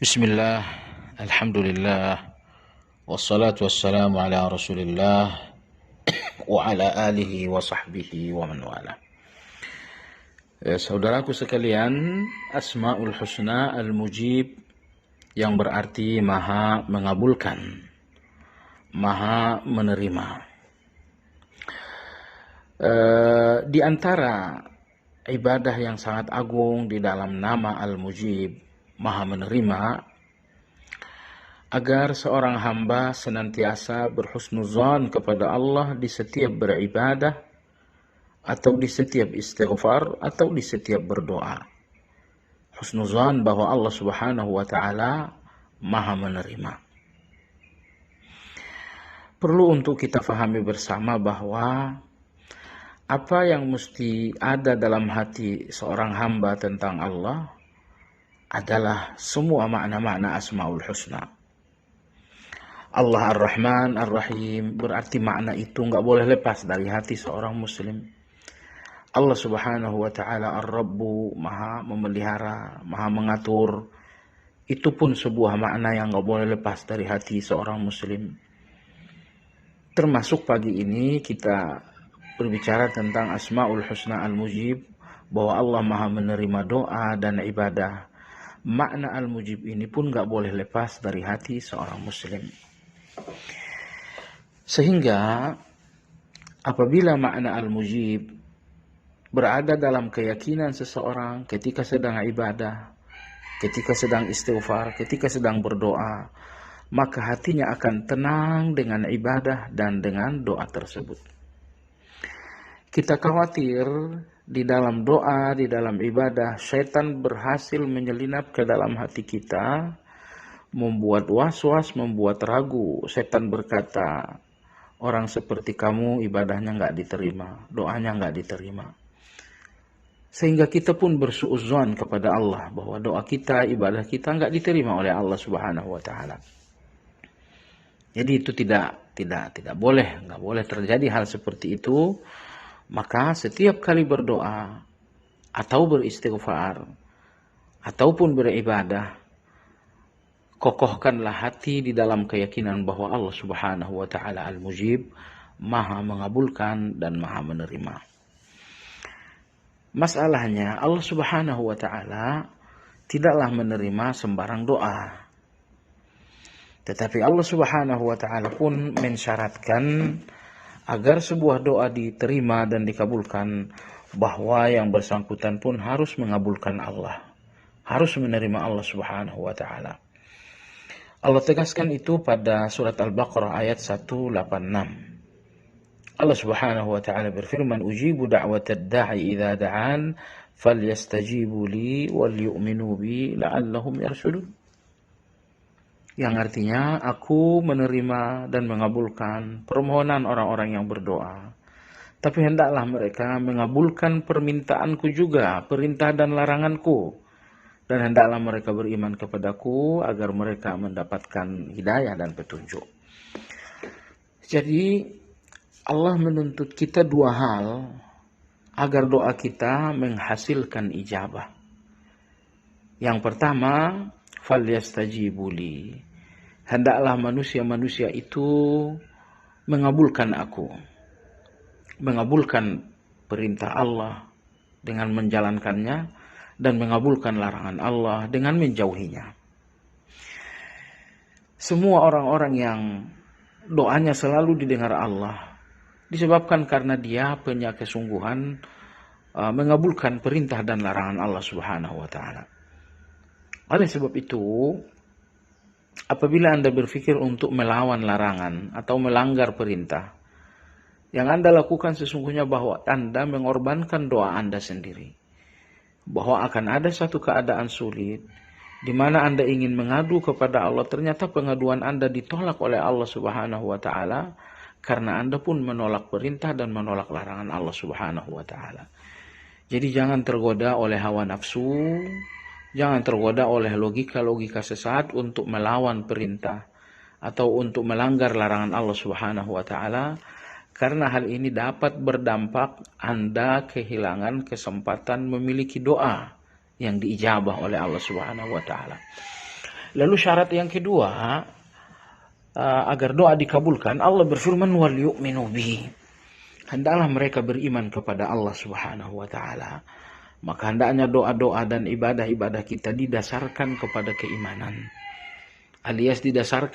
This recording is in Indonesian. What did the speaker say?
Bismillah, alhamdulillah, wassalatu wassalamu ala rasulillah, wa ala alihi wa sahbihi wa man wala. Saudaraku sekalian, Asma'ul Husna Al-Mujib yang berarti maha mengabulkan, maha menerima. Di antara ibadah yang sangat agung di dalam nama Al-Mujib, maha menerima, agar seorang hamba senantiasa berhusnuzan kepada Allah di setiap beribadah, atau di setiap istighfar, atau di setiap berdoa. Husnuzan bahwa Allah subhanahu wa ta'ala maha menerima. Perlu untuk kita fahami bersama bahwa apa yang mesti ada dalam hati seorang hamba tentang Allah adalah semua makna-makna Asma'ul Husna. Allah Ar-Rahman Ar-Rahim berarti makna itu nggak boleh lepas dari hati seorang muslim. Allah subhanahu wa ta'ala Ar-Rabbu, maha memelihara, maha mengatur. Itu pun sebuah makna yang nggak boleh lepas dari hati seorang muslim. Termasuk pagi ini kita berbicara tentang Asma'ul Husna Al-Mujib, bahwa Allah maha menerima doa dan ibadah. Makna Al-Mujib ini pun gak boleh lepas dari hati seorang muslim. Sehingga apabila makna Al-Mujib berada dalam keyakinan seseorang ketika sedang ibadah, ketika sedang istighfar, ketika sedang berdoa, maka hatinya akan tenang dengan ibadah dan dengan doa tersebut. Kita khawatir di dalam doa, di dalam ibadah, syaitan berhasil menyelinap ke dalam hati kita, membuat was-was, membuat ragu. Syaitan berkata, orang seperti kamu ibadahnya nggak diterima, doanya nggak diterima. Sehingga kita pun bersuudzon kepada Allah bahwa doa kita, ibadah kita nggak diterima oleh Allah Subhanahu wa ta'ala. Jadi itu tidak boleh, nggak boleh terjadi hal seperti itu. Maka setiap kali berdoa atau beristighfar ataupun beribadah, kokohkanlah hati di dalam keyakinan bahwa Allah subhanahu wa ta'ala Al-Mujib, maha mengabulkan dan maha menerima. Masalahnya Allah subhanahu wa ta'ala tidaklah menerima sembarang doa. Tetapi Allah subhanahu wa ta'ala pun mensyaratkan agar sebuah doa diterima dan dikabulkan, bahwa yang bersangkutan pun harus mengabulkan Allah, harus menerima Allah subhanahu wa ta'ala. Allah tegaskan itu pada surat Al-Baqarah ayat 186. Allah subhanahu wa ta'ala berfirman, ujibu da'watad da'i idha da'an falyastajibu li wal yu'minu bi la'allahum yarshudun. Yang artinya, aku menerima dan mengabulkan permohonan orang-orang yang berdoa. Tapi hendaklah mereka mengabulkan permintaanku juga, perintah dan laranganku. Dan hendaklah mereka beriman kepadaku agar mereka mendapatkan hidayah dan petunjuk. Jadi, Allah menuntut kita dua hal agar doa kita menghasilkan ijabah. Yang pertama, falyastajibu li, hendaklah manusia-manusia itu mengabulkan aku, mengabulkan perintah Allah dengan menjalankannya, dan mengabulkan larangan Allah dengan menjauhinya. Semua orang-orang yang doanya selalu didengar Allah disebabkan karena dia punya kesungguhan mengabulkan perintah dan larangan Allah subhanahu wa ta'ala. Oleh sebab itu, apabila Anda berpikir untuk melawan larangan atau melanggar perintah, yang Anda lakukan sesungguhnya bahwa Anda mengorbankan doa Anda sendiri. Bahwa akan ada satu keadaan sulit, di mana Anda ingin mengadu kepada Allah, ternyata pengaduan Anda ditolak oleh Allah subhanahu wa ta'ala, karena Anda pun menolak perintah dan menolak larangan Allah subhanahu wa ta'ala. Jadi jangan tergoda oleh hawa nafsu, jangan tergoda oleh logika-logika sesat untuk melawan perintah atau untuk melanggar larangan Allah subhanahu wa ta'ala, karena hal ini dapat berdampak Anda kehilangan kesempatan memiliki doa yang diijabah oleh Allah subhanahu wa ta'ala. Lalu syarat yang kedua, agar doa dikabulkan, Allah berfirman wal yu'minu bihi. Hendaklah mereka beriman kepada Allah Subhanahu wa taala. Maka hendaknya doa-doa dan ibadah-ibadah kita didasarkan kepada keimanan, alias didasarkan